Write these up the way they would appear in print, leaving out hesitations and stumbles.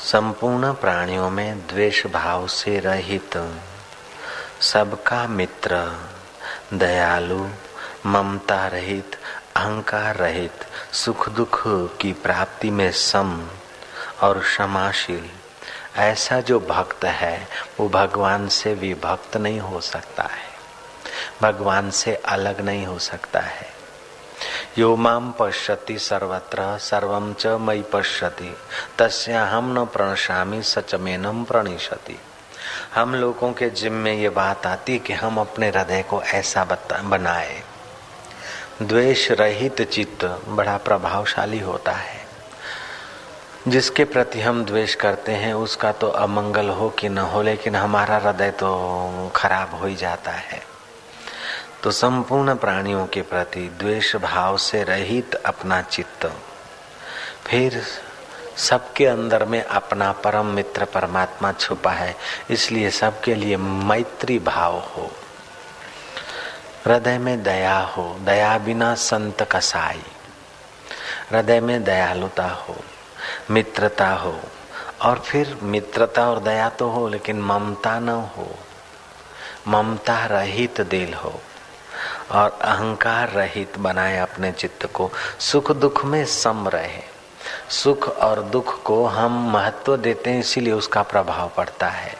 संपूर्ण प्राणियों में द्वेष भाव से रहित, सबका मित्र, दयालु, ममता रहित, अहंकार रहित, सुख दुख की प्राप्ति में सम और क्षमाशील, ऐसा जो भक्त है वो भगवान से विभक्त नहीं हो सकता है, भगवान से अलग नहीं हो सकता है। यो माम पश्यति सर्वत्र सर्वं च मयि पश्यति तस्याहं न प्रणश्यामि सच मेनं प्रणिशति। हम लोगों के जिम्मे में ये बात आती कि हम अपने हृदय को ऐसा बनाए। द्वेष रहित चित्त बड़ा प्रभावशाली होता है। जिसके प्रति हम द्वेष करते हैं उसका तो अमंगल हो कि न हो, लेकिन हमारा हृदय तो खराब हो ही जाता है। तो संपूर्ण प्राणियों के प्रति द्वेष भाव से रहित अपना चित्त, फिर सबके अंदर में अपना परम मित्र परमात्मा छुपा है, इसलिए सबके लिए मैत्री भाव हो, हृदय में दया हो, दया बिना संत कसाई, हृदय में दयालुता हो, मित्रता हो, और फिर मित्रता और दया तो हो लेकिन ममता न हो, ममता रहित दिल हो और अहंकार रहित बनाए अपने चित्त को। सुख दुख में सम रहे। सुख और दुख को हम महत्व देते हैं, इसीलिए उसका प्रभाव पड़ता है।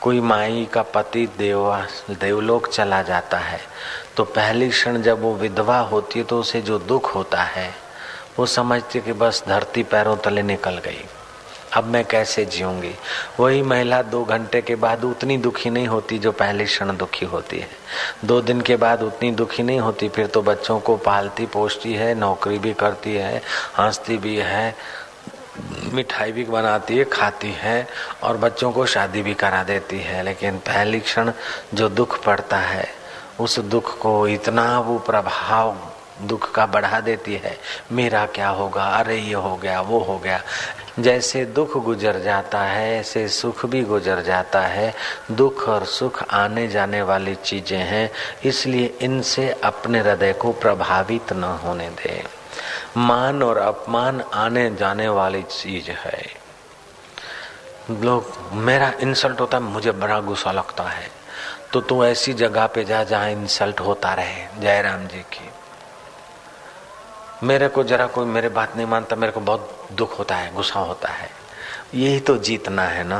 कोई माई का पति देवलोक चला जाता है तो पहली क्षण जब वो विधवा होती है तो उसे जो दुख होता है वो समझती कि बस धरती पैरों तले निकल गई, अब मैं कैसे जीऊंगी। वही महिला 2 घंटे के बाद उतनी दुखी नहीं होती जो पहले क्षण दुखी होती है। 2 दिन के बाद उतनी दुखी नहीं होती, फिर तो बच्चों को पालती पोषती है, नौकरी भी करती है, हंसती भी है, मिठाई भी बनाती है, खाती है और बच्चों को शादी भी करा देती है। लेकिन पहली क्षण जो दुख पड़ता है उस दुख को इतना वो प्रभाव दुख का बढ़ा देती है, मेरा क्या होगा, अरे ये हो गया वो हो गया। जैसे दुख गुजर जाता है ऐसे सुख भी गुजर जाता है। दुख और सुख आने जाने वाली चीजें हैं, इसलिए इनसे अपने हृदय को प्रभावित न होने दे। मान और अपमान आने जाने वाली चीज है। लोग मेरा इंसल्ट होता है, मुझे बड़ा गुस्सा लगता है, तो तू ऐसी जगह पे जा जहाँ इंसल्ट होता रहे। जयराम जी की मेरे को जरा कोई मेरे बात नहीं मानता, मेरे को बहुत दुख होता है, गुस्सा होता है। यही तो जीतना है ना।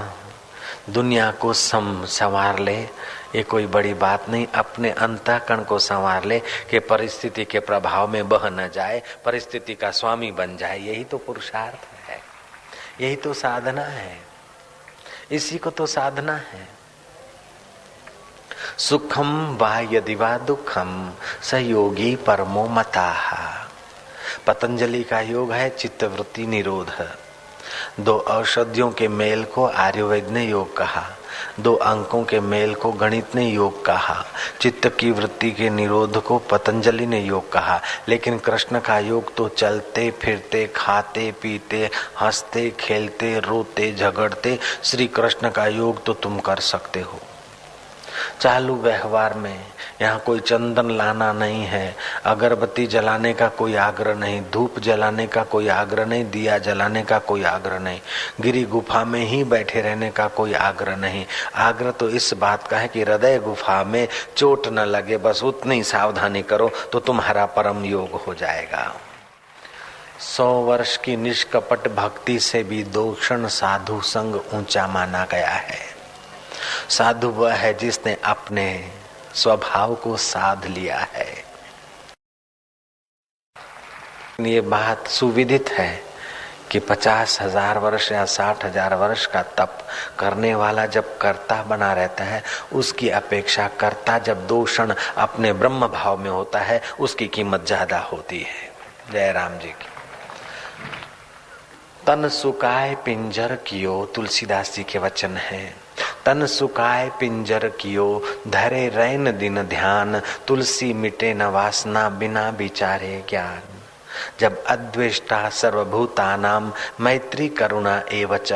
दुनिया को संवार ले, ये कोई बड़ी बात नहीं। अपने अंतःकरण को संवार ले कि परिस्थिति के प्रभाव में बह न जाए, परिस्थिति का स्वामी बन जाए। यही तो पुरुषार्थ है, यही तो साधना है, इसी को तो साधना है। सुखम वा यदि वा दुखम सहयोगी परमो मताः। पतंजलि का योग है चित्तवृत्ति निरोध। 2 औषधियों के मेल को आयुर्वेद ने योग कहा, 2 अंकों के मेल को गणित ने योग कहा, चित्त की वृत्ति के निरोध को पतंजलि ने योग कहा। लेकिन कृष्ण का योग तो चलते फिरते, खाते पीते, हंसते खेलते, रोते झगड़ते, श्री कृष्ण का योग तो तुम कर सकते हो। चालू व्यवहार में यहाँ कोई चंदन लाना नहीं है, अगरबत्ती जलाने का कोई आग्रह नहीं, धूप जलाने का कोई आग्रह नहीं, दिया जलाने का कोई आग्रह नहीं, गिरी गुफा में ही बैठे रहने का कोई आग्रह नहीं। आग्रह तो इस बात का है कि हृदय गुफा में चोट न लगे, बस उतनी सावधानी करो तो तुम्हारा परम योग हो जाएगा। 100 वर्ष की निष्कपट भक्ति से भी 2 क्षण साधु संग ऊंचा माना गया है। साधु वह है जिसने अपने स्वभाव को साध लिया है। ये बात सुविदित है कि 50,000 वर्ष या 60,000 वर्ष का तप करने वाला जब कर्ता बना रहता है, उसकी अपेक्षा कर्ता जब 2 क्षण अपने ब्रह्म भाव में होता है उसकी कीमत ज्यादा होती है। जय राम जी की। तन सुकाय पिंजर कियो, तुलसीदास जी के वचन हैं। तन सुकाय पिंजर कियो, धरे रैन दिन ध्यान, तुलसी मिटे न वासना बिना विचारे ज्ञान। जब अद्वेष्टा सर्वभूतानां मैत्री करुणा एवच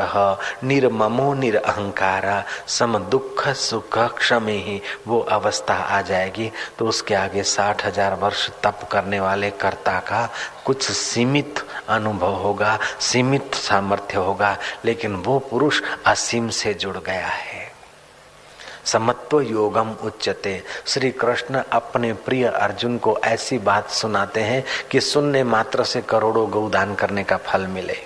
निर्ममो निरअहंकारा सम दुख सुख क्षमे ही वो अवस्था आ जाएगी, तो उसके आगे 60,000 वर्ष तप करने वाले कर्ता का कुछ सीमित अनुभव होगा, सीमित सामर्थ्य होगा, लेकिन वो पुरुष असीम से जुड़ गया है। समत्व योगम उच्यते। श्री कृष्ण अपने प्रिय अर्जुन को ऐसी बात सुनाते हैं कि सुनने मात्र से करोड़ों गौदान करने का फल मिले।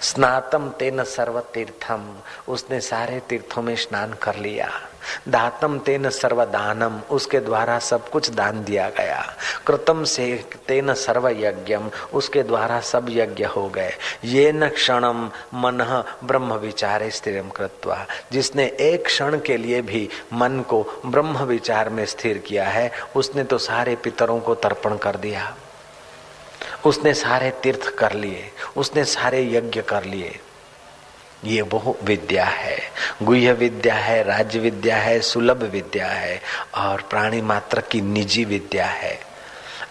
स्नातम तेन सर्व तीर्थम, उसने सारे तीर्थों में स्नान कर लिया। दातम तेन सर्वदानम, उसके द्वारा सब कुछ दान दिया गया। कृतम से तेन सर्व यज्ञम, उसके द्वारा सब यज्ञ हो गए। ये न क्षणम मनः ब्रह्म विचारे स्थिरम कृत्वा, जिसने एक क्षण के लिए भी मन को ब्रह्म विचार में स्थिर किया है, उसने तो सारे पितरों को तर्पण कर दिया, उसने सारे तीर्थ कर लिए, उसने सारे यज्ञ कर लिए। ये वो विद्या है, गुह्य विद्या है, राज्य विद्या है, सुलभ विद्या है और प्राणी मात्र की निजी विद्या है।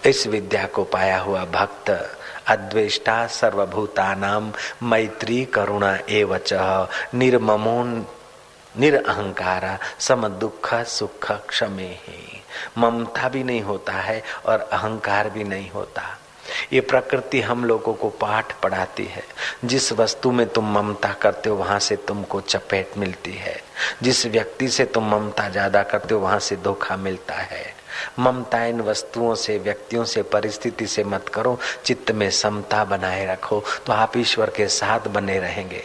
इस विद्या को पाया हुआ भक्त अद्वेष्टा सर्वभूतानां मैत्री करुणा एवच निर्ममो निरअहंकारा सम दुख सुख क्षमे ही। ममता भी नहीं होता है और अहंकार भी नहीं होता। ये प्रकृति हम लोगों को पाठ पढ़ाती है। जिस वस्तु में तुम ममता करते हो वहां से तुमको चपेट मिलती है, जिस व्यक्ति से तुम ममता ज्यादा करते हो वहां से धोखा मिलता है। ममता इन वस्तुओं से, व्यक्तियों से, परिस्थिति से मत करो, चित्त में समता बनाए रखो, तो आप ईश्वर के साथ बने रहेंगे।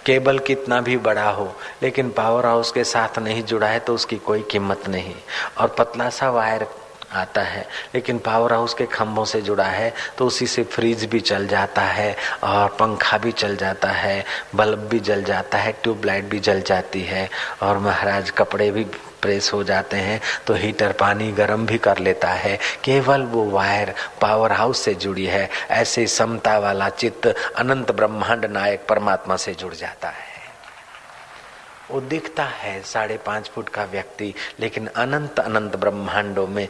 केबल कितना भी बड़ा हो लेकिन पावर हाउस के साथ नहीं जुड़ा है तो उसकी कोई कीमत नहीं। और पतला सा वायर आता है लेकिन पावर हाउस के खंभों से जुड़ा है तो उसी से फ्रिज भी चल जाता है और पंखा भी चल जाता है, बल्ब भी जल जाता है, ट्यूबलाइट भी जल जाती है और महाराज कपड़े भी प्रेस हो जाते हैं तो हीटर पानी गर्म भी कर लेता है। केवल वो वायर पावर हाउस से जुड़ी है। ऐसे समता वाला चित्त अनंत ब्रह्मांड नायक परमात्मा से जुड़ जाता है। वो दिखता है 5.5 फुट का व्यक्ति, लेकिन अनंत अनंत ब्रह्मांडों में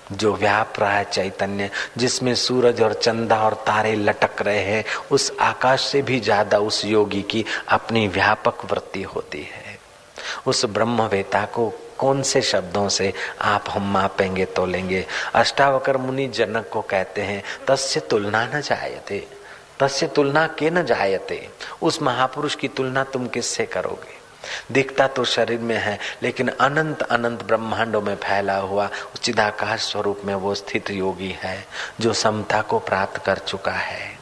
जो व्याप रहा है चैतन्य, जिसमें सूरज और चंदा और तारे लटक रहे हैं, उस आकाश से भी ज्यादा उस योगी की अपनी व्यापक वृत्ति होती है। उस ब्रह्मवेता को कौन से शब्दों से आप हम मापेंगे तोलेंगे। अष्टावकर मुनि जनक को कहते हैं तस्य तुलना न जायते, तस्य तुलना के न जायते। उस महापुरुष की तुलना तुम किससे करोगे। दिखता तो शरीर में है लेकिन अनंत अनंत ब्रह्मांडों में फैला हुआ चिदाकाश स्वरूप में वो स्थित योगी है जो समता को प्राप्त कर चुका है।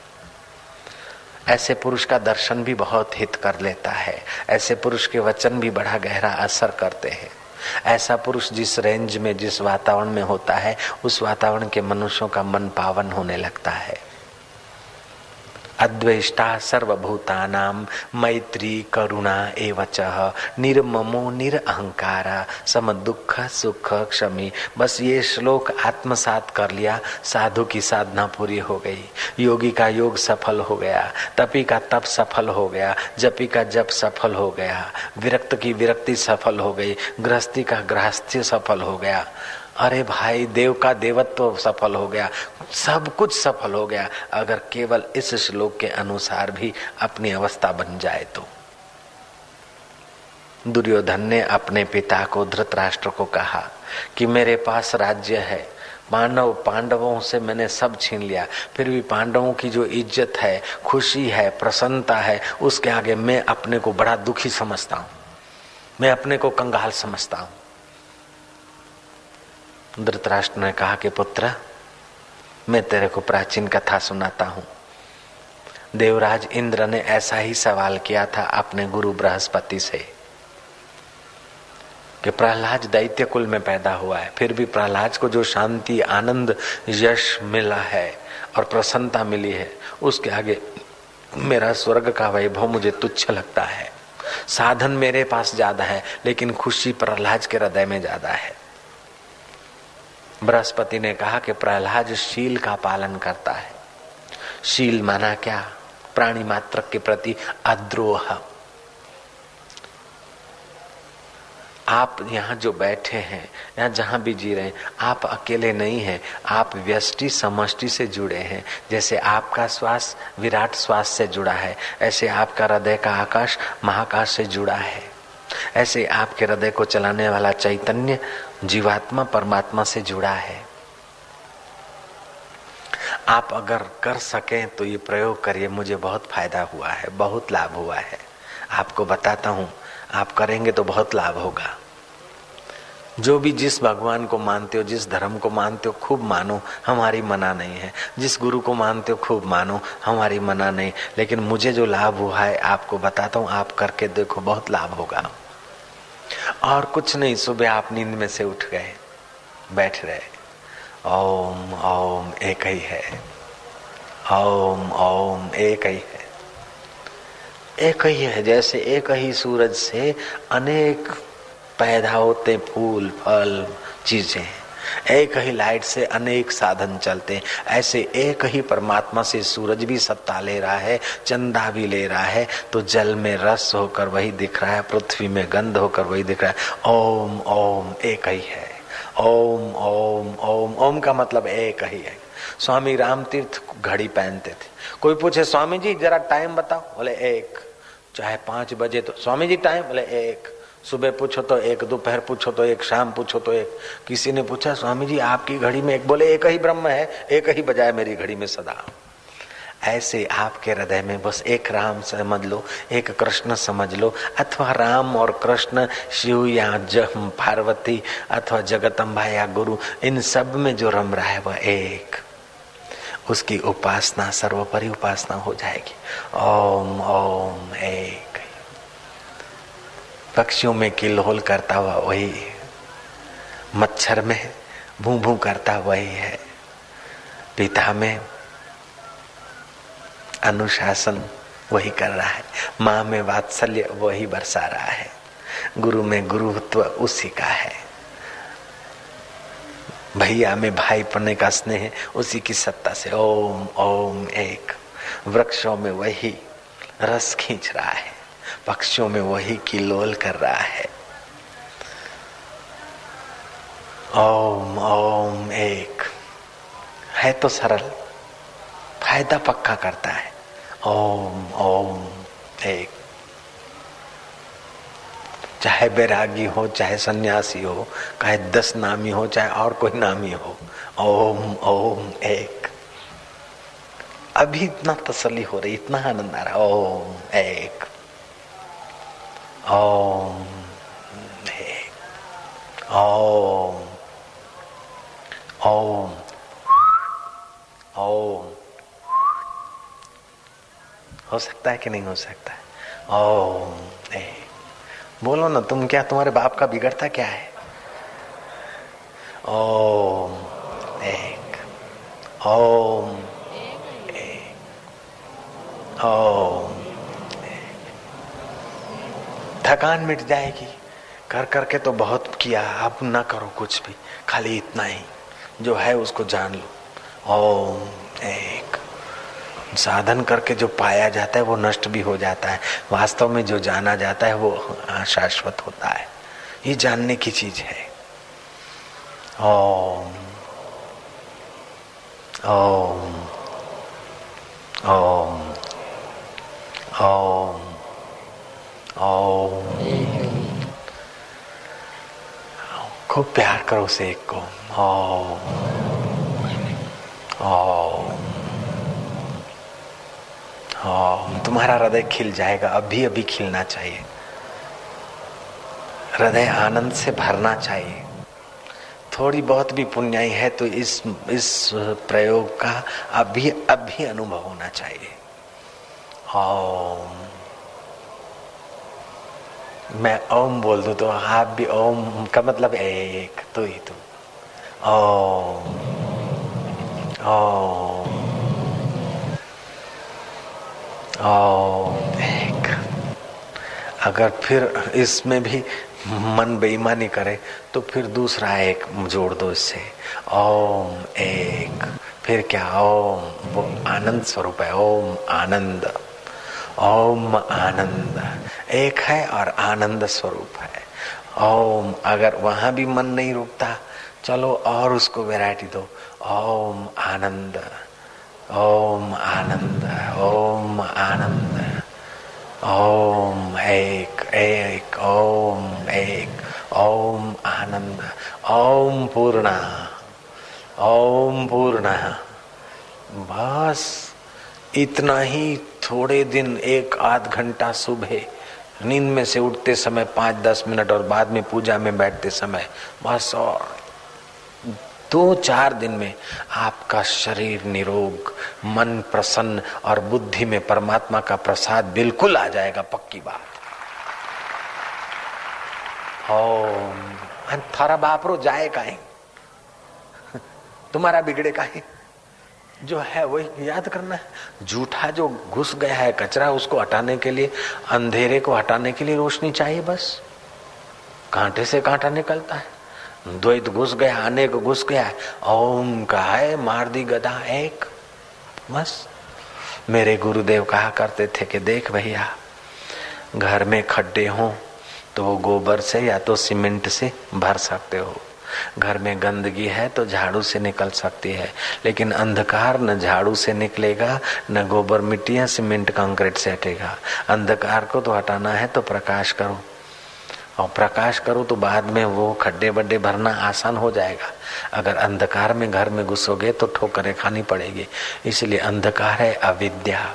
ऐसे पुरुष का दर्शन भी बहुत हित कर लेता है। ऐसे पुरुष के वचन भी बड़ा गहरा असर करते हैं। ऐसा पुरुष जिस रेंज में, जिस वातावरण में होता है, उस वातावरण के मनुष्यों का मन पावन होने लगता है। अद्वेष्टा सर्वभूतानां मैत्री करुणा एवच निर्ममो निरअहंकारा सम दुख सुख क्षमी। बस ये श्लोक आत्मसात कर लिया, साधु की साधना पूरी हो गई, योगी का योग सफल हो गया, तपी का तप सफल हो गया, जपी का जप सफल हो गया, विरक्त की विरक्ति सफल हो गई, गृहस्थी का गृहस्थ्य सफल हो गया। अरे भाई, देव का देवत्व सफल हो गया, सब कुछ सफल हो गया अगर केवल इस श्लोक के अनुसार भी अपनी अवस्था बन जाए तो। दुर्योधन ने अपने पिता को, धृतराष्ट्र को कहा कि मेरे पास राज्य है, पांडवों से मैंने सब छीन लिया, फिर भी पांडवों की जो इज्जत है, खुशी है, प्रसन्नता है, उसके आगे मैं अपने को बड़ा दुखी समझता हूं, मैं अपने को कंगाल समझता हूं। धृतराष्ट्र ने कहा कि पुत्र, मैं तेरे को प्राचीन कथा सुनाता हूं। देवराज इंद्र ने ऐसा ही सवाल किया था अपने गुरु बृहस्पति से कि प्रहलाद दैत्य कुल में पैदा हुआ है, फिर भी प्रहलाद को जो शांति, आनंद, यश मिला है और प्रसन्नता मिली है, उसके आगे मेरा स्वर्ग का वैभव मुझे तुच्छ लगता है। साधन मेरे पास ज्यादा है लेकिन खुशी प्रहलाद के हृदय में ज्यादा है। बृहस्पति ने कहा कि प्रहलाद शील का पालन करता है। शील माना क्या? प्राणी मात्र के प्रति अद्रोह। आप यहाँ जो बैठे हैं, यहाँ जहाँ भी जी रहे हैं, आप अकेले नहीं हैं। आप व्यष्टि समष्टि से जुड़े हैं। जैसे आपका श्वास विराट श्वास से जुड़ा है, ऐसे आपका हृदय का आकाश महाकाश से जुड़ा है। ऐसे आपके हृदय को चलाने वाला चैतन्य जीवात्मा परमात्मा से जुड़ा है। आप अगर कर सकें तो ये प्रयोग करिए। मुझे बहुत फायदा हुआ है, बहुत लाभ हुआ है। आपको बताता हूँ, आप करेंगे तो बहुत लाभ होगा। जो भी जिस भगवान को मानते हो, जिस धर्म को मानते हो, खूब मानो, हमारी मना नहीं है। जिस गुरु को मानते हो खूब मानो, हमारी मना नहीं। लेकिन मुझे जो लाभ हुआ है आपको बताता हूँ, आप करके देखो, बहुत लाभ होगा। और कुछ नहीं, सुबह आप नींद में से उठ गए, बैठ रहे, ओम ओम एक ही है, ओम ओम एक ही है, एक ही है। जैसे एक ही सूरज से अनेक पैदा होते फूल फल चीजें, एक ही लाइट से अनेक साधन चलते, ऐसे एक ही परमात्मा से सूरज भी सत्ता ले रहा है, चंदा भी ले रहा है। तो जल में रस होकर वही दिख रहा है, पृथ्वी में गंध होकर वही दिख रहा है। ओम ओम एक ही है, ओम ओम ओम। ओम का मतलब एक ही है। स्वामी रामतीर्थ घड़ी पहनते थे। कोई पूछे स्वामी जी जरा टाइम बताओ, बोले एक। चाहे 5 बजे तो स्वामी जी टाइम, बोले एक। सुबह पूछो तो एक, दोपहर पूछो तो एक, शाम पूछो तो एक। किसी ने पूछा स्वामी जी आपकी घड़ी में एक, बोले एक ही ब्रह्म है, एक ही बजाय मेरी घड़ी में सदा। ऐसे आपके हृदय में बस एक राम समझ लो, एक कृष्ण समझ लो, अथवा राम और कृष्ण, शिव या पार्वती, अथवा जगदम्बा या गुरु, इन सब में जो रम रहा है वह एक। उसकी उपासना सर्वोपरि उपासना हो जाएगी। ओम ओम एक। पक्षियों में किलहोल करता हुआ वही, मच्छर में भूं भूं करता वही है, पिता में अनुशासन वही कर रहा है, माँ में वात्सल्य वही बरसा रहा है, गुरु में गुरुत्व उसी का है, भैया में भाई पने का स्नेह उसी की सत्ता से। ओम ओम एक। वृक्षों में वही रस खींच रहा है, पक्षियों में वही किलोल कर रहा है। ओम ओम एक है तो सरल, फायदा पक्का करता है। ओम ओम एक। चाहे बैरागी हो, चाहे सन्यासी हो, चाहे 10 नामी हो, चाहे और कोई नामी हो, ओम ओम एक। अभी इतना तसल्ली हो रही, इतना आनंद आ रहा। ओम एक, ओम एक, ओम ओम ओम। हो सकता है कि नहीं हो सकता है? ओम एक। बोलो ना तुम, क्या तुम्हारे बाप का बिगड़ता क्या है? ओम एक, ओम एक, ओम एक। थकान मिट जाएगी। कर करके तो बहुत किया, अब ना करो कुछ भी, खाली इतना ही जो है उसको जान लो। ओम एक। साधन करके जो पाया जाता है वो नष्ट भी हो जाता है, वास्तव में जो जाना जाता है वो शाश्वत होता है। ये जानने की चीज है। ओम ओम ओम ओम ओम। खूब प्यार करो उस एक को। ओम ओम ओम। तुम्हारा हृदय खिल जाएगा, अभी अभी खिलना चाहिए। हृदय आनंद से भरना चाहिए। थोड़ी बहुत भी पुण्याई है तो इस प्रयोग का अभी अभी अनुभव होना चाहिए। ओम। मैं ओम बोल दूं तो आप भी ओम का मतलब एक, तो ही तो। ओम ओम ओम एक। अगर फिर इसमें भी मन बेईमानी करे तो फिर दूसरा एक जोड़ दो इससे। ओम एक। फिर क्या? ओम वो आनंद स्वरूप है। ओम आनंद, ओम आनंद एक है और आनंद स्वरूप है। ओम। अगर वहां भी मन नहीं रुकता, चलो और उसको वैरायटी दो। ओम आनंद, ओम आनंद, ओम आनंद, ओम एक एक, ओम एक, ओम आनंद, ओम पूर्णा, ओम पूर्णा। बस इतना ही थोड़े दिन, 1-8 घंटा सुबह नींद में से उठते समय 5-10 मिनट और बाद में पूजा में बैठते समय, बस। और 2-4 दिन में आपका शरीर निरोग, मन प्रसन्न और बुद्धि में परमात्मा का प्रसाद बिल्कुल आ जाएगा, पक्की बात। ओम। थारा बापरो जाए काहे, तुम्हारा बिगड़े काहे, जो है वही याद करना है। झूठा जो घुस गया है कचरा, उसको हटाने के लिए, अंधेरे को हटाने के लिए रोशनी चाहिए बस। कांटे से कांटा निकलता है। द्वैत घुस गया, अनेक घुस गया, ओम का है, मार दी गदा एक, बस। मेरे गुरुदेव कहा करते थे कि देख भैया, घर में खड्डे हों तो वो गोबर से या तो सीमेंट से भर सकते हो, घर में गंदगी है तो झाड़ू से निकल सकती है, लेकिन अंधकार न झाड़ू से निकलेगा, न गोबर मिट्टी या सीमेंट कंक्रीट से हटेगा। अंधकार को तो हटाना है तो प्रकाश करो, और प्रकाश करो तो बाद में वो खड्डे बड्डे भरना आसान हो जाएगा। अगर अंधकार में घर में घुसोगे तो ठोकरें खानी पड़ेगी। इसलिए अंधकार है अविद्या,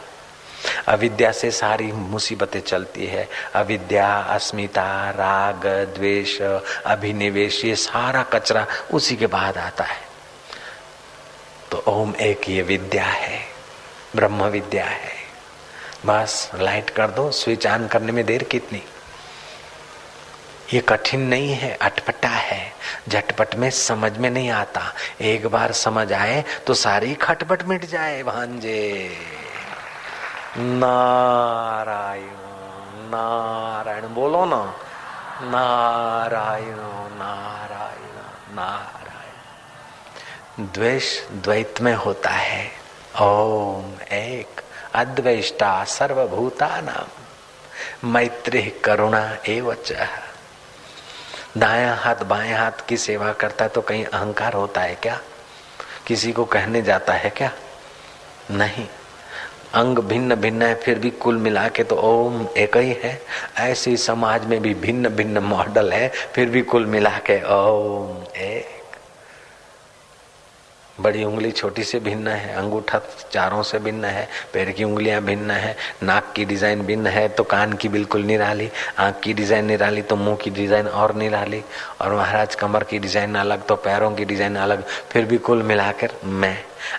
अविद्या से सारी मुसीबतें चलती है। अविद्या, अस्मिता, राग, द्वेष, अभिनिवेश, ये सारा कचरा उसी के बाद आता है। तो ओम एक ये विद्या है, ब्रह्म विद्या है। बस लाइट कर दो, स्विच ऑन करने में देर कितनी। ये कठिन नहीं है, अटपटा है, झटपट में समझ में नहीं आता। एक बार समझ आए तो सारी खटपट मिट जाए भांजे। नारायण नारायण बोलो ना, नारायण नारायण नारायण। द्वेष द्वैत में होता है। ओम एक, अद्वेष्टा सर्वभूतानां मैत्री करुणा एवच। दायां हाथ बाएं हाथ की सेवा करता है तो कहीं अहंकार होता है क्या? किसी को कहने जाता है क्या? नहीं। अंग भिन्न भिन्न है, फिर भी कुल मिला के तो ओम एक ही है। ऐसे समाज में भी भिन्न भिन्न मॉडल है, फिर भी कुल मिला के ओम एक। बड़ी उंगली छोटी से भिन्न है, अंगूठा चारों से भिन्न है, पैर की उंगलियां भिन्न है, नाक की डिजाइन भिन्न है तो कान की बिल्कुल निराली, आंख की डिजाइन निराली तो मुंह की डिजाइन और निराली, और महाराज कमर की डिजाइन अलग तो पैरों की डिजाइन अलग, फिर भी कुल मिलाकर मैं।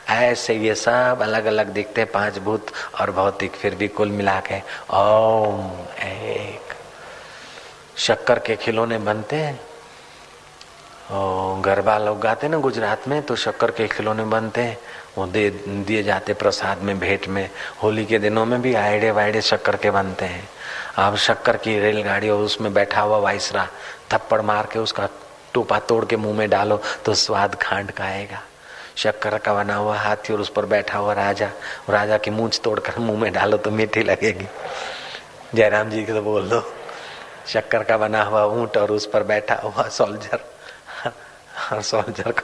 ऐसे ये सब अलग अलग दिखते, 5 भूत और भौतिक, फिर भी कुल मिला के ओम एक। शक्कर के खिलौने बनते हैं, गरबा लोग गाते ना गुजरात में, तो शक्कर के खिलौने बनते हैं, वो दिए जाते प्रसाद में, भेंट में। होली के दिनों में भी आयडे वायडे शक्कर के बनते हैं। अब शक्कर की रेलगाड़ी और उसमें बैठा हुआ वाइसरा थप्पड़ मार के उसका टोपा तोड़ के मुंह में डालो तो स्वाद खांड का आएगा। शक्कर का बना हुआ हाथी और उस पर बैठा हुआ राजा, राजा की मूंछ तोड़कर मुंह में डालो तो मीठी लगेगी। जयराम जी को तो बोल दो, शक्कर का बना हुआ ऊंट और उस पर बैठा हुआ सोल्जर, सोल्जर का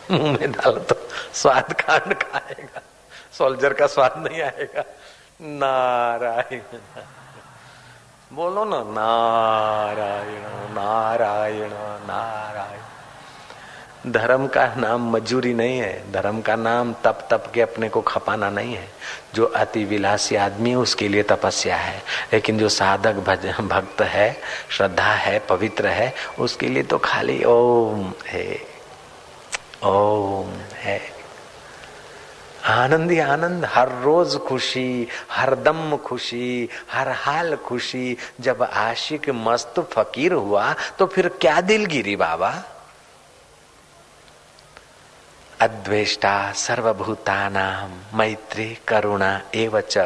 मुंह में डालो तो स्वाद खांड का आएगा, सोल्जर का स्वाद नहीं आएगा। नारायण बोलो ना, नारायण नारायण नारायण। धर्म का नाम मजूरी नहीं है, धर्म का नाम तप तप के अपने को खपाना नहीं है। जो अति विलासी आदमी है उसके लिए तपस्या है, लेकिन जो साधक भक्त है, श्रद्धा है, पवित्र है, उसके लिए तो खाली ओम है, ओम है। आनंद ही आनंद, हर रोज खुशी, हर दम खुशी, हर हाल खुशी। जब आशिक मस्त फकीर हुआ तो फिर क्या दिलगिरी बाबा। अद्वेष्टा सर्वभूतानां मैत्री करुणा एवच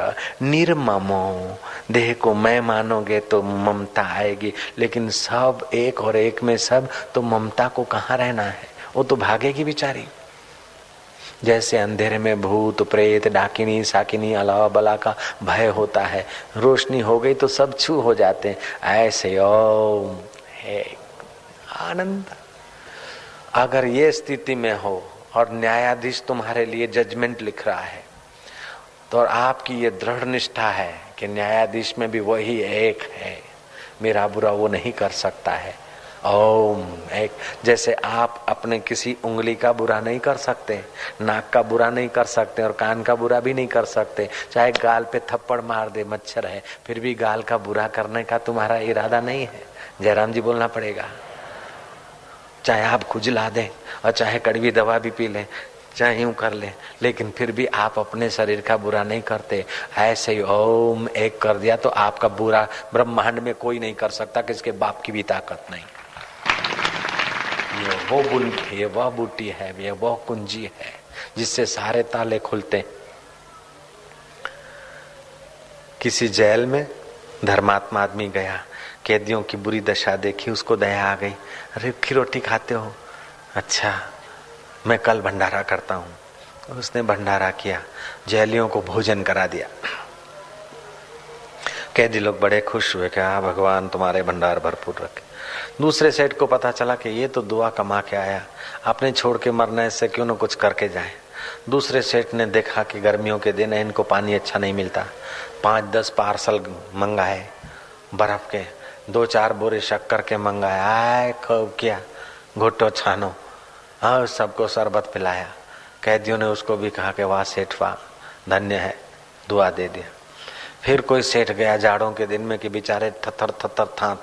निर्ममो। देह को मैं मानोगे तो ममता आएगी, लेकिन सब एक और एक में सब, तो ममता को कहाँ रहना है, वो तो भागेगी बेचारी। जैसे अंधेरे में भूत प्रेत डाकिनी साकिनी अलावा बला का भय होता है, रोशनी हो गई तो सब छू हो जाते हैं, ऐसे ओम है आनंद। अगर ये स्थिति में हो और न्यायाधीश तुम्हारे लिए जजमेंट लिख रहा है, तो और आपकी ये दृढ़ निष्ठा है कि न्यायाधीश में भी वही एक है, मेरा बुरा वो नहीं कर सकता है। ओम एक, जैसे आप अपने किसी उंगली का बुरा नहीं कर सकते, नाक का बुरा नहीं कर सकते और कान का बुरा भी नहीं कर सकते, चाहे गाल पे थप्पड़ मार दे मच्छर है, फिर भी गाल का बुरा करने का तुम्हारा इरादा नहीं है, जयराम जी बोलना पड़ेगा। चाहे आप खुजला दें और चाहे कड़वी दवा भी पी लें, चाहे यूं कर ले, लेकिन फिर भी आप अपने शरीर का बुरा नहीं करते। ऐसे ही ओम एक कर दिया तो आपका बुरा ब्रह्मांड में कोई नहीं कर सकता, किसके बाप की भी ताकत नहीं। ये वो बुंदी, ये वह बूटी है, ये वह कुंजी है जिससे सारे ताले खुलते। किसी जेल में धर्मात्मा आदमी गया, कैदियों की बुरी दशा देखी, उसको दया आ गई। अरे की रोटी खाते हो? अच्छा मैं कल भंडारा करता हूँ। उसने भंडारा किया, जेलियों को भोजन करा दिया। कैदी लोग बड़े खुश हुए कि हाँ भगवान तुम्हारे भंडार भरपूर रखे। दूसरे सेठ को पता चला कि ये तो दुआ कमा के आया, अपने छोड़ के मरने से क्यों न कुछ करके जाए। दूसरे सेठ ने देखा कि गर्मियों के दिन है, इनको पानी अच्छा नहीं मिलता, 5-10 पार्सल मंगाए बर्फ के, 2-4 बोरे शक्कर के मंगाए, आए खूब किया, घुट्टो छानो, हाँ सबको शरबत पिलाया। कैदियों ने उसको भी कहा कि वाह सेठ वाह धन्य है, दुआ दे दिया। फिर कोई सेठ गया जाड़ों के दिन में कि बेचारे थथर थथर था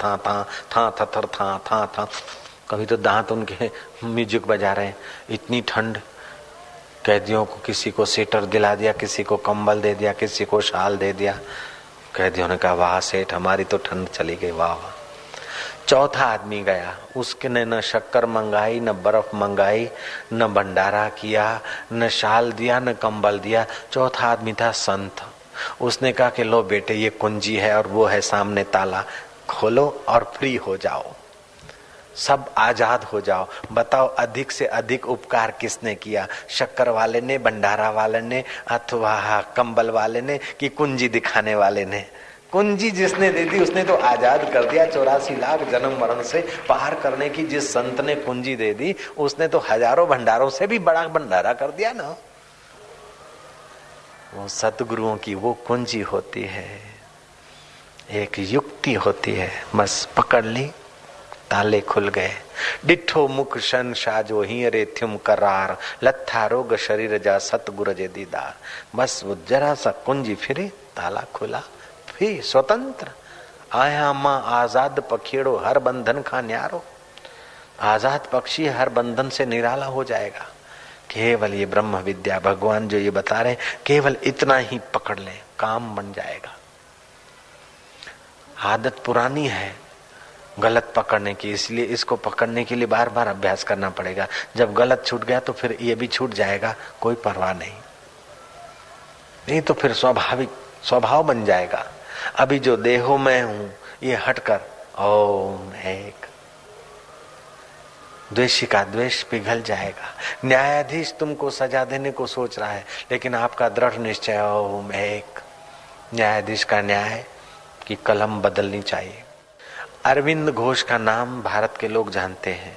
थथर था, कभी तो दांत उनके म्यूजिक बजा रहे हैं, इतनी ठंड। कैदियों को किसी को स्वेटर दिला दिया, किसी को कंबल दे दिया, किसी को शाल दे दिया। कैदियों ने कहा वाह सेठ हमारी तो ठंड चली गई, वाह वाह। चौथा आदमी गया, उसके ने न शक्कर मंगाई, न बर्फ मंगाई, न भंडारा किया, न शाल दिया, न कंबल दिया। चौथा आदमी था संत। उसने कहा कि लो बेटे ये कुंजी है और वो है सामने ताला, खोलो और फ्री हो जाओ, सब आजाद हो जाओ। बताओ अधिक से अधिक उपकार किसने किया, शक्कर वाले ने, भंडारा वाले ने, अथवा कंबल वाले ने कि कुंजी दिखाने वाले ने? कुंजी जिसने दे दी उसने तो आजाद कर दिया। 84 लाख जन्म मरण से पार करने की जिस संत ने कुंजी दे दी उसने तो हजारों भंडारों से भी बड़ा भंडारा कर दिया ना। वो सतगुरुओं की वो कुंजी होती है, एक युक्ति होती है, बस पकड़ ली ताले खुल गए। डिठो मुख शन शाजो ही रे थ्युम करार, लत्था रोग शरीर जा सतगुरु जे दीदार। बस वो जरा सा कुंजी फिरे, ताला खुला, फिर स्वतंत्र। आया मां आजाद पखीड़ो हर बंधन का न्यारो। आजाद पक्षी हर बंधन से निराला हो जाएगा। केवल ये ब्रह्म विद्या भगवान जो ये बता रहे, केवल इतना ही पकड़ ले, काम बन जाएगा। आदत पुरानी है गलत पकड़ने की, इसलिए इसको पकड़ने के लिए बार बार अभ्यास करना पड़ेगा। जब गलत छूट गया तो फिर ये भी छूट जाएगा, कोई परवाह नहीं तो फिर स्वाभाविक स्वभाव बन जाएगा। अभी जो देहो में हूं ये हटकर ओम एक, द्वेषी का द्वेष पिघल जाएगा। न्यायाधीश तुमको सजा देने को सोच रहा है, लेकिन आपका दृढ़ निश्चय ओम एक, न्यायाधीश का न्याय की कलम बदलनी चाहिए। अरविंद घोष का नाम भारत के लोग जानते हैं।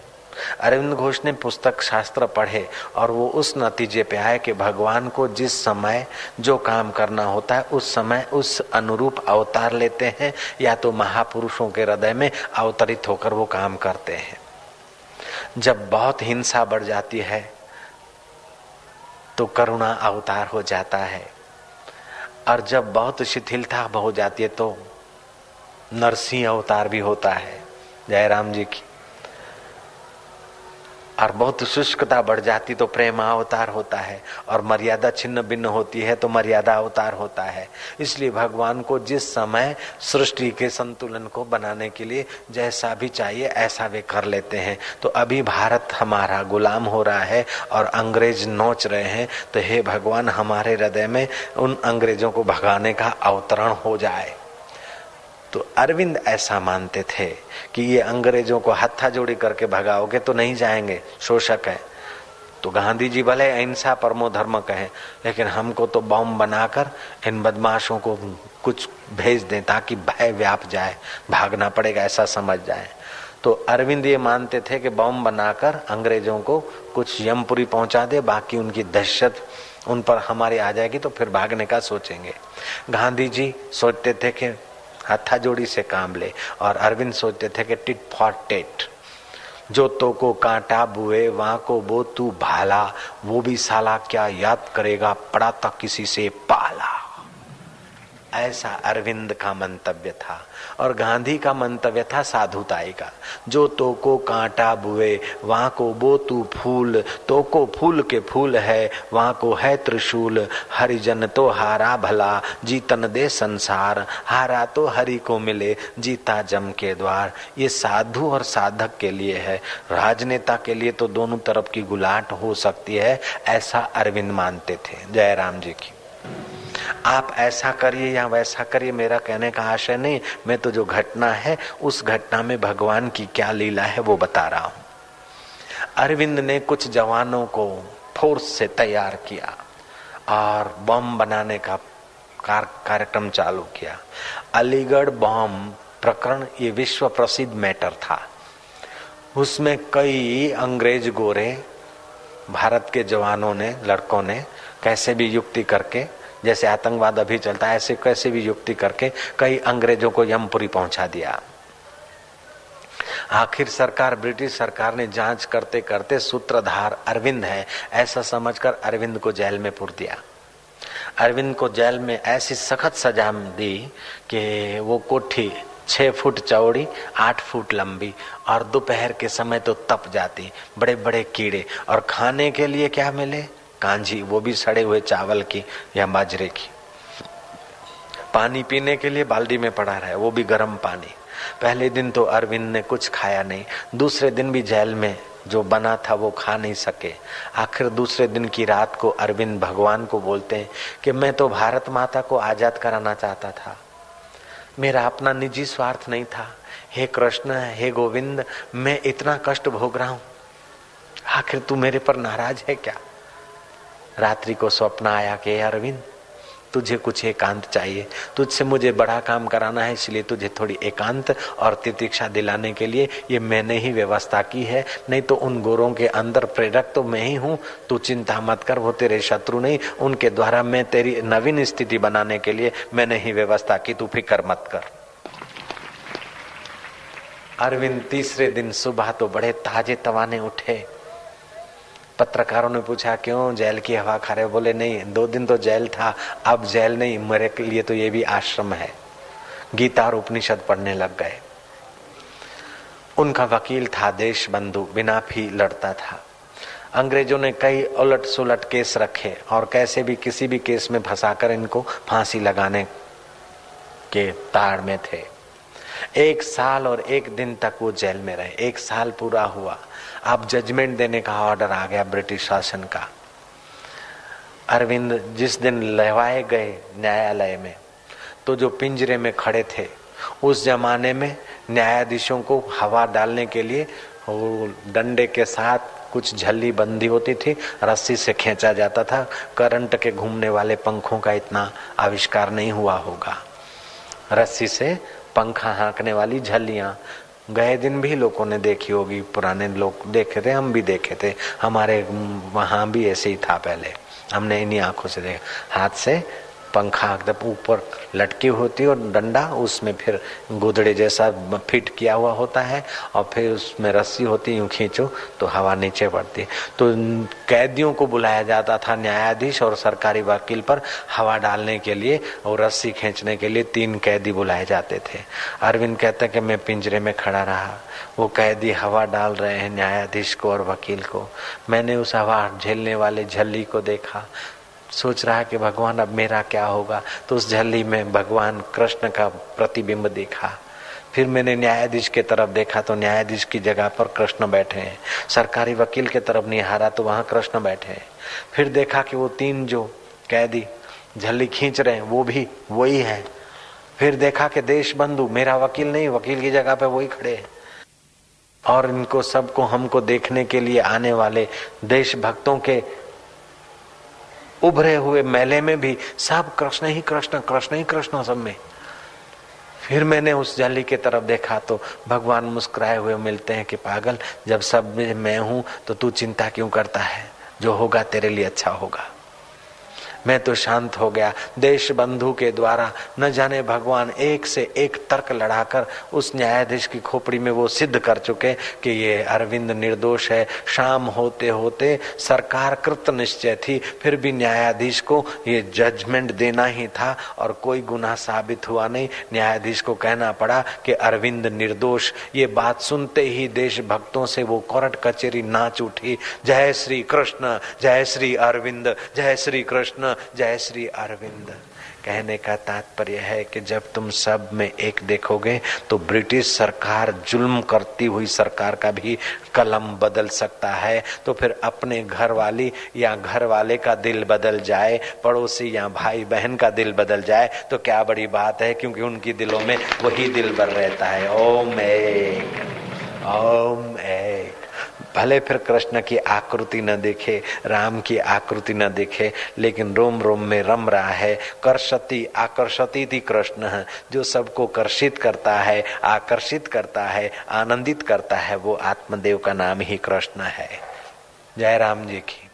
अरविंद घोष ने पुस्तक शास्त्र पढ़े और वो उस नतीजे पे आए कि भगवान को जिस समय जो काम करना होता है उस समय उस अनुरूप अवतार लेते हैं, या तो महापुरुषों के हृदय में अवतरित होकर वो काम करते हैं। जब बहुत हिंसा बढ़ जाती है तो करुणा अवतार हो जाता है, और जब बहुत शिथिलता हो जाती है तो नरसिंह अवतार भी होता है, जयराम जी की। और बहुत शुष्कता बढ़ जाती तो प्रेम अवतार होता है, और मर्यादा छिन्न भिन्न होती है तो मर्यादा अवतार होता है। इसलिए भगवान को जिस समय सृष्टि के संतुलन को बनाने के लिए जैसा भी चाहिए ऐसा वे कर लेते हैं। तो अभी भारत हमारा गुलाम हो रहा है और अंग्रेज नोच रहे हैं, तो हे भगवान हमारे हृदय में उन अंग्रेजों को भगाने का अवतरण हो जाए। तो अरविंद ऐसा मानते थे कि ये अंग्रेजों को हत्था जोड़ी करके भगाओगे तो नहीं जाएंगे, शोषक है, तो गांधी जी भले अहिंसा परमो धर्म कहे, लेकिन हमको तो बम बनाकर इन बदमाशों को कुछ भेज दें ताकि भय व्याप जाए, भागना पड़ेगा ऐसा समझ जाए। तो अरविंद ये मानते थे कि बम बनाकर अंग्रेजों को कुछ यमपुरी पहुंचा दे, बाकी उनकी दहशत उन पर हमारी आ जाएगी तो फिर भागने का सोचेंगे। गांधी जी सोचते थे कि हथाजोड़ी से काम ले, और अरविंद सोचते थे कि टिट फॉर टेट, जो तो को कांटा बुए वहां को बो तू भाला, वो भी साला क्या याद करेगा पड़ा था किसी से पाला। ऐसा अरविंद का मंतव्य था। और गांधी का मंतव्य था साधुताई का, जो तो को कांटा बुए वहां को बो तू फूल, तो को फूल के फूल है वहां को है त्रिशूल, हरिजन तो हारा भला जीतन दे संसार, हारा तो हरि को मिले जीता जम के द्वार। ये साधु और साधक के लिए है, राजनेता के लिए तो दोनों तरफ की गुलाट हो सकती है, ऐसा अरविंद मानते थे। जयराम जी की। आप ऐसा करिए या वैसा करिए, मेरा कहने का आशय नहीं, मैं तो जो घटना है उस घटना में भगवान की क्या लीला है वो बता रहा हूं। अरविंद ने कुछ जवानों को फोर्स से तैयार किया और बम बनाने का कार्यक्रम चालू किया। अलीगढ़ बम प्रकरण ये विश्व प्रसिद्ध मैटर था। उसमें कई अंग्रेज गोरे भारत के जवानों ने, लड़कों ने कैसे भी युक्ति करके, जैसे आतंकवाद अभी चलता है ऐसे कैसे भी युक्ति करके कई अंग्रेजों को यमपुरी पहुंचा दिया। आखिर सरकार, ब्रिटिश सरकार ने जांच करते करते सूत्रधार अरविंद है ऐसा समझकर अरविंद को जेल में पुर दिया। अरविंद को जेल में ऐसी सख्त सजा दी कि वो कोठी 6 फुट चौड़ी 8 फुट लंबी, और दोपहर के समय तो तप जाती, बड़े बड़े कीड़े, और खाने के लिए क्या मिले, कांजी, वो भी सड़े हुए चावल की या बाजरे की। पानी पीने के लिए बाल्टी में पड़ा रहा है, वो भी गर्म पानी। पहले दिन तो अरविंद ने कुछ खाया नहीं, दूसरे दिन भी जेल में जो बना था वो खा नहीं सके। आखिर दूसरे दिन की रात को अरविंद भगवान को बोलते हैं कि मैं तो भारत माता को आजाद कराना चाहता था, मेरा अपना निजी स्वार्थ नहीं था। हे कृष्ण, हे गोविंद, मैं इतना कष्ट भोग रहा हूं, आखिर तू मेरे पर नाराज है क्या। रात्रि को स्वप्न आया कि अरविंद तुझे कुछ एकांत चाहिए, तुझसे मुझे बड़ा काम कराना है, इसलिए तुझे थोड़ी एकांत और तितिक्षा दिलाने के लिए ये मैंने ही व्यवस्था की है, नहीं तो उन गोरों के अंदर प्रेरक तो मैं ही हूँ, तू चिंता मत कर, वो तेरे शत्रु नहीं, उनके द्वारा मैं तेरी नवीन स्थिति बनाने के लिए मैंने ही व्यवस्था की, तू फिक्र मत कर। अरविंद तीसरे दिन सुबह तो बड़े ताजे तवाने उठे। पत्रकारों ने पूछा क्यों जेल की हवा खा रहे, बोले नहीं, 2 दिन तो जेल था, अब जेल नहीं, मेरे के लिए तो ये भी आश्रम है। गीता और उपनिषद पढ़ने लग गए। उनका वकील था देश बंधु, बिना फी लड़ता था। अंग्रेजों ने कई उलट सुलट केस रखे और कैसे भी किसी भी केस में फंसाकर इनको फांसी लगाने के ताड़ में थे। 1 साल और 1 दिन तक वो जेल में रहे। 1 साल पूरा हुआ, अब जजमेंट देने का ऑर्डर आ गया ब्रिटिश शासन का। अरविंद जिस दिन लहवाए गए न्यायालय में, तो जो पिंजरे में खड़े थे, उस जमाने में न्यायाधीशों को हवा डालने के लिए डंडे के साथ कुछ झल्ली बंधी होती थी, रस्सी से खींचा जाता था। करंट के घूमने वाले पंखों का इतना आविष्कार नहीं हुआ होगा। रस्सी से पंखा हाँकने वाली झल्लियां गए दिन भी लोगों ने देखी होगी, पुराने लोग देखे थे, हम भी देखे थे, हमारे वहां भी ऐसे ही था पहले, हमने इन्हीं आंखों से देखा। हाथ से पंखा ऊपर लटकी होती और डंडा, उसमें फिर गोदड़े जैसा फिट किया हुआ होता है और फिर उसमें रस्सी होती, यूं खींचो तो हवा नीचे पड़ती। तो कैदियों को बुलाया जाता था, न्यायाधीश और सरकारी वकील पर हवा डालने के लिए और रस्सी खींचने के लिए 3 कैदी बुलाए जाते थे। अरविंद कहते कि मैं पिंजरे में खड़ा रहा, वो कैदी हवा डाल रहे हैं न्यायाधीश को और वकील को। मैंने उस हवा झेलने वाले झल्ली को देखा, सोच रहा है कि भगवान अब मेरा क्या होगा। तो उस झल्ली में भगवान कृष्ण का प्रतिबिंब देखा। फिर मैंने न्यायाधीश के तरफ देखा तो न्यायाधीश की जगह पर कृष्ण बैठे हैं। सरकारी वकील के तरफ निहारा तो वहां कृष्ण बैठे हैं। फिर देखा कि वो 3 जो कैदी झल्ली खींच रहे हैं वो भी वही है। फिर देखा कि देश बंधु, मेरा वकील नहीं, वकील की जगह पे वही खड़े हैं। और इनको सबको हमको देखने के लिए आने वाले देशभक्तों के उभरे हुए मेले में भी सब कृष्ण ही कृष्ण, कृष्ण ही कृष्ण सब में। फिर मैंने उस जाली के तरफ देखा तो भगवान मुस्कुराए हुए मिलते हैं कि पागल, जब सब में मैं हूं तो तू चिंता क्यों करता है, जो होगा तेरे लिए अच्छा होगा। मैं तो शांत हो गया। देश बंधु के द्वारा न जाने भगवान एक से एक तर्क लड़ाकर उस न्यायाधीश की खोपड़ी में वो सिद्ध कर चुके कि ये अरविंद निर्दोष है। शाम होते होते सरकार कृत निश्चय थी, फिर भी न्यायाधीश को ये जजमेंट देना ही था और कोई गुनाह साबित हुआ नहीं। न्यायाधीश को कहना पड़ा कि अरविंद निर्दोष। ये बात सुनते ही देशभक्तों से वो कोर्ट कचहरी नाच उठी। जय श्री कृष्ण, जय श्री अरविंद, जय श्री कृष्ण, जय श्री अरविंद। कहने का तात्पर्य है कि जब तुम सब में एक देखोगे तो ब्रिटिश सरकार, जुल्म करती हुई सरकार का भी कलम बदल सकता है। तो फिर अपने घर वाली या घर वाले का दिल बदल जाए, पड़ोसी या भाई बहन का दिल बदल जाए तो क्या बड़ी बात है, क्योंकि उनकी दिलों में वही दिल भर रहता है। ओम एक, ओम एक। भले फिर कृष्ण की आकृति न दिखे, राम की आकृति न दिखे, लेकिन रोम रोम में रम रहा है। कर्षति आकर्षति थी कृष्ण, जो सबको कर्षित करता है, आकर्षित करता है, आनंदित करता है, वो आत्मदेव का नाम ही कृष्ण है। जय राम जी की।